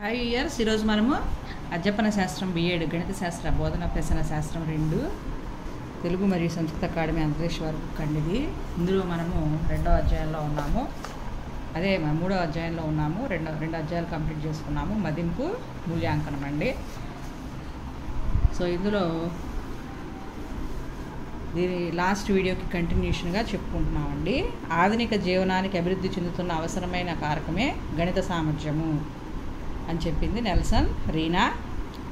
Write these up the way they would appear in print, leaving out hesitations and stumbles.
Years ఈరోజు మనము అధ్యాపన శాస్త్రం బిఎడ్ గణిత శాస్త్ర బోధన ప్రసన శాస్త్రం 2 తెలుగు మరియు సంస్కృత అకాడమీ అంతరేశ్వర్ కండిది. ఇందులో మనము రెండో అధ్యాయంలో ఉన్నాము. అదే మూడో అధ్యాయంలో ఉన్నాము. రెండు అధ్యాయాలు కంప్లీట్ చేసుకున్నాము. మదింపు మూల్యాంకనం అండి. సో ఇందులో దీని లాస్ట్ వీడియోకి కంటిన్యూషన్గా చెప్పుకుంటున్నామండి. ఆధునిక జీవనానికి అభివృద్ధి చెందుతున్న అవసరమైన కారకమే గణిత సామర్థ్యము అని చెప్పింది నెల్సన్, రీనా,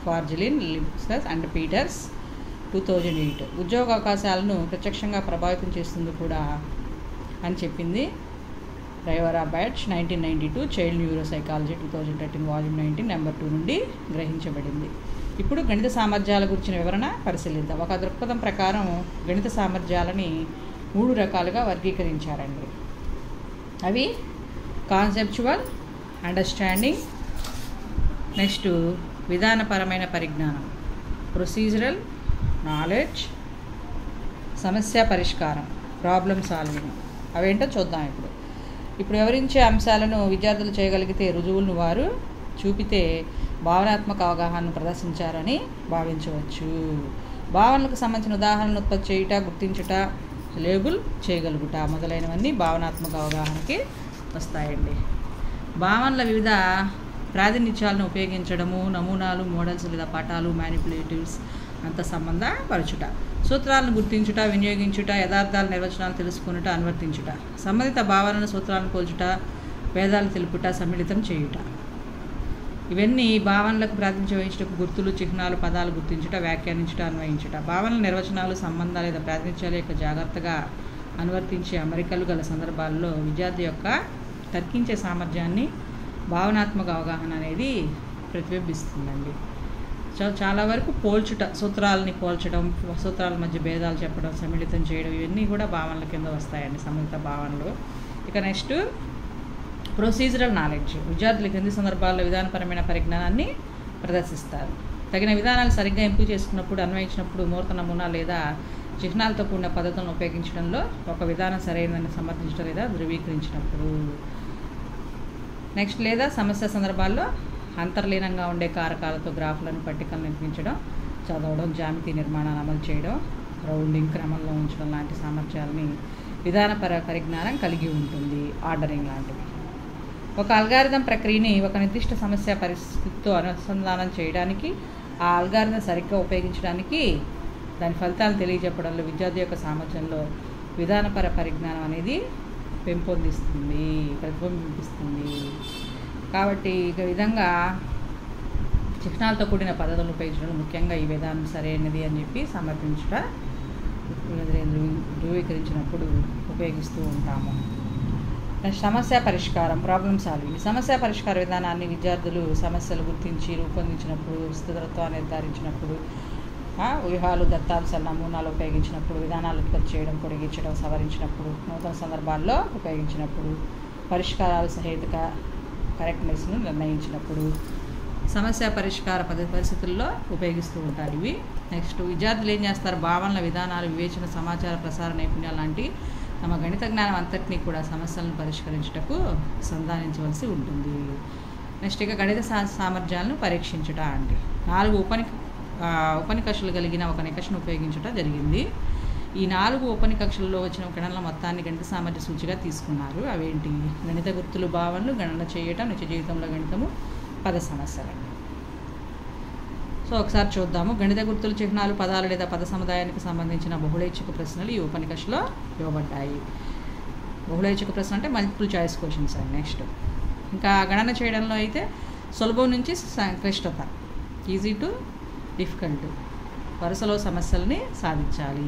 ఫార్జలిన్, లిప్సస్ అండ్ పీటర్స్ 2008. ఉద్యోగ అవకాశాలను ప్రత్యక్షంగా ప్రభావితం చేస్తుంది కూడా అని చెప్పింది Rivera Batiz 1992, child neuropsychology 2013 volume 19 number 2 నుండి గ్రహించబడింది. ఇప్పుడు గణిత సామర్థ్యాల గురించిన వివరణ పరిశీలిద్దాం. ఒక దృక్పథం ప్రకారం గణిత సామర్థ్యాలని 3 రకాలుగా వర్గీకరించారండి. అవి కాన్సెప్చువల్ అండర్స్టాండింగ్, నెక్స్ట్ విధానపరమైన పరిజ్ఞానం, ప్రొసీజరల్ నాలెడ్జ్, సమస్య పరిష్కారం, ప్రాబ్లమ్ సాల్వింగ్. అవేంటో చూద్దాం. ఇప్పుడు వివరించే అంశాలను విద్యార్థులు చేయగలిగితే, రుజువులను వారు చూపితే భావనాత్మక అవగాహనను ప్రదర్శించారని భావించవచ్చు. భావనలకు సంబంధించిన ఉదాహరణలు ఉత్పత్తి చేయుట, గుర్తించుట, లేబుల్ చేయగలుగుట మొదలైనవన్నీ భావనాత్మక అవగాహనకి వస్తాయండి. భావనల వివిధ ప్రాతినిధ్యాలను ఉపయోగించడము, నమూనాలు, మోడల్స్ లేదా పాఠాలు, మ్యానిపులేటివ్స్ అంత సంబంధపరచుట, సూత్రాలను గుర్తించుట, వినియోగించుట, యథార్థాల నిర్వచనాలు తెలుసుకునుట, అనువర్తించుట, సంబంధిత భావనల సూత్రాలను పోల్చుట, భేదాలు తెలుపుట, సమ్మిళితం చేయుట. ఇవన్నీ భావనలకు ప్రాతినిధ్యం వహించుటకు గుర్తులు, చిహ్నాలు, పదాలు గుర్తించుట, వ్యాఖ్యానించుట, అన్వయించుట. భావనల నిర్వచనాలు, సంబంధాలు లేదా ప్రాతినిధ్యాల యొక్క జాగ్రత్తగా అనువర్తించే అమరికలు గల సందర్భాల్లో విద్యార్థి యొక్క తర్కించే సామర్థ్యాన్ని భావనాత్మక అవగాహన అనేది ప్రతిబింబిస్తుందండి. చాలా వరకు పోల్చుట, సూత్రాలని పోల్చడం, సూత్రాల మధ్య భేదాలు చెప్పడం, సమ్మిళితం చేయడం, ఇవన్నీ కూడా భావనల కింద వస్తాయండి, సంబంధిత భావనలు. ఇక నెక్స్ట్ ప్రొసీజరల్ నాలెడ్జ్. విద్యార్థులు కింది సందర్భాల్లో విధానపరమైన పరిజ్ఞానాన్ని ప్రదర్శిస్తారు. తగిన విధానాలు సరిగ్గా ఎంపిక చేసుకున్నప్పుడు, అన్వయించినప్పుడు, మూర్త నమూనా లేదా చిహ్నాలతో కూడిన పద్ధతులను ఉపయోగించడంలో ఒక విధానం సరైనదని సమర్థించడం లేదా ధృవీకరించినప్పుడు. నెక్స్ట్ లేదా సమస్య సందర్భాల్లో అంతర్లీనంగా ఉండే కారకాలతో గ్రాఫ్లను, పట్టికలను నిర్మించడం, చదవడం, జ్యామితి నిర్మాణాన్ని అమలు చేయడం, రౌండింగ్ క్రమంలో ఉంచడం లాంటి సామర్థ్యాలని విధానపర పరిజ్ఞానం కలిగి ఉంటుంది. ఆర్డరింగ్ లాంటివి. ఒక అల్గారిథం ప్రక్రియని ఒక నిర్దిష్ట సమస్య పరిస్థితితో అనుసంధానం చేయడానికి, ఆ అల్గారిథం సరిగ్గా ఉపయోగించడానికి, దాని ఫలితాలను తెలియజెప్పడంలో విద్యార్థి యొక్క సామర్థ్యంలో విధానపర పరిజ్ఞానం అనేది ప్రతిబింబిస్తుంది. కాబట్టి ఈ విధంగా చిహ్నాలతో కూడిన పద్ధతులను ఉపయోగించడం, ముఖ్యంగా ఈ విధానం సరైనది అని చెప్పి సమర్థించుట, ధృవీకరించినప్పుడు ఉపయోగిస్తూ ఉంటాము. సమస్య పరిష్కారం, ప్రాబ్లమ్ సాల్వింగ్. సమస్య పరిష్కార విధానాన్ని విద్యార్థులు సమస్యలు గుర్తించి రూపొందించినప్పుడు, స్థిరత్వాన్ని నిర్ధారించినప్పుడు, వ్యూహాలు, దత్తాంశాలు, నమూనాలు ఉపయోగించినప్పుడు, విధానాలు ఉత్పత్తి చేయడం, పొడిగించడం, సవరించినప్పుడు, నూతన సందర్భాల్లో ఉపయోగించినప్పుడు, పరిష్కారాలు సహేతుక కరెక్ట్నెస్ను నిర్ణయించినప్పుడు, సమస్య పరిష్కార పరిస్థితుల్లో ఉపయోగిస్తూ ఉంటారు ఇవి. నెక్స్ట్ విద్యార్థులు ఏం చేస్తారు? భావనల, విధానాలు, వివేచన, సమాచార ప్రసార నైపుణ్యాలు లాంటి తమ గణిత జ్ఞానం అంతటినీ కూడా సమస్యలను పరిష్కరించుటకు సంధానించవలసి ఉంటుంది. నెక్స్ట్ ఇక గణిత సామర్థ్యాలను పరీక్షించుట అంటే 4 ఉపనికక్షలు కలిగిన ఒక నికషను ఉపయోగించుట జరిగింది. ఈ 4 ఉపనికక్షలలో వచ్చిన గణనల మొత్తాన్ని గణిత సామర్థ్య సూచిగా తీసుకున్నారు. అవేంటి? గణిత గుర్తులు, భావనలు, గణన చేయటం, నిత్య జీవితంలో గణితము, పద సమస్యలు. సో ఒకసారి చూద్దాము. గణిత గుర్తులు, చిహ్నాలు, పదాలు లేదా పద సముదాయానికి సంబంధించిన బహుళైచ్ఛిక ప్రశ్నలు ఈ ఉపనికక్షలో ఇవ్వబడ్డాయి. బహుళైచ్ఛిక ప్రశ్న అంటే మల్టిపుల్ చాయిస్ క్వశ్చన్స్ అండి. నెక్స్ట్ ఇంకా గణన చేయడంలో అయితే సులభం నుంచి క్లిష్టత, ఈజీ టు డిఫికల్ట్, వరుసలో సమస్యలని సాధించాలి.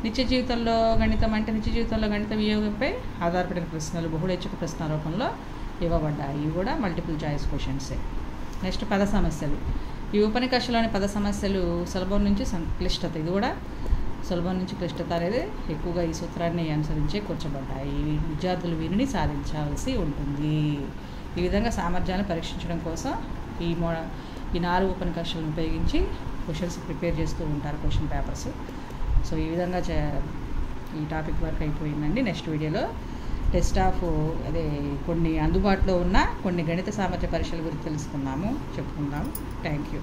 నిత్య జీవితంలో గణితం అంటే నిత్య జీవితంలో గణిత వినియోగంపై ఆధారపడిన ప్రశ్నలు బహుళైచ్ఛిక ప్రశ్న రూపంలో ఇవ్వబడ్డాయి. ఇవి కూడా మల్టిపుల్ చాయిస్ క్వశ్చన్సే. నెక్స్ట్ పద సమస్యలు. ఈ ఉపనికక్షలోని పద సమస్యలు సులభం నుంచి క్లిష్టత, ఇది కూడా సులభం నుంచి క్లిష్టత అనేది ఎక్కువగా ఈ సూత్రాన్ని అనుసరించే కూర్చోబడ్డాయి. విద్యార్థులు వీరిని సాధించాల్సి ఉంటుంది. ఈ విధంగా సామర్థ్యాన్ని పరీక్షించడం కోసం ఈ 4 ఉపనికక్షలను ఉపయోగించి క్వశ్చన్స్ ప్రిపేర్ చేస్తూ ఉంటారు, క్వశ్చన్ పేపర్స్. సో ఈ విధంగా ఈ టాపిక్ వరకు అయిపోయిందండి. నెక్స్ట్ వీడియోలో టెస్ట్ ఆఫ్ అదే కొన్ని అందుబాటులో ఉన్న కొన్ని గణిత సామర్థ్య పరీక్షల గురించి తెలుసుకుందాము, చెప్పుకుందాము. Thank you.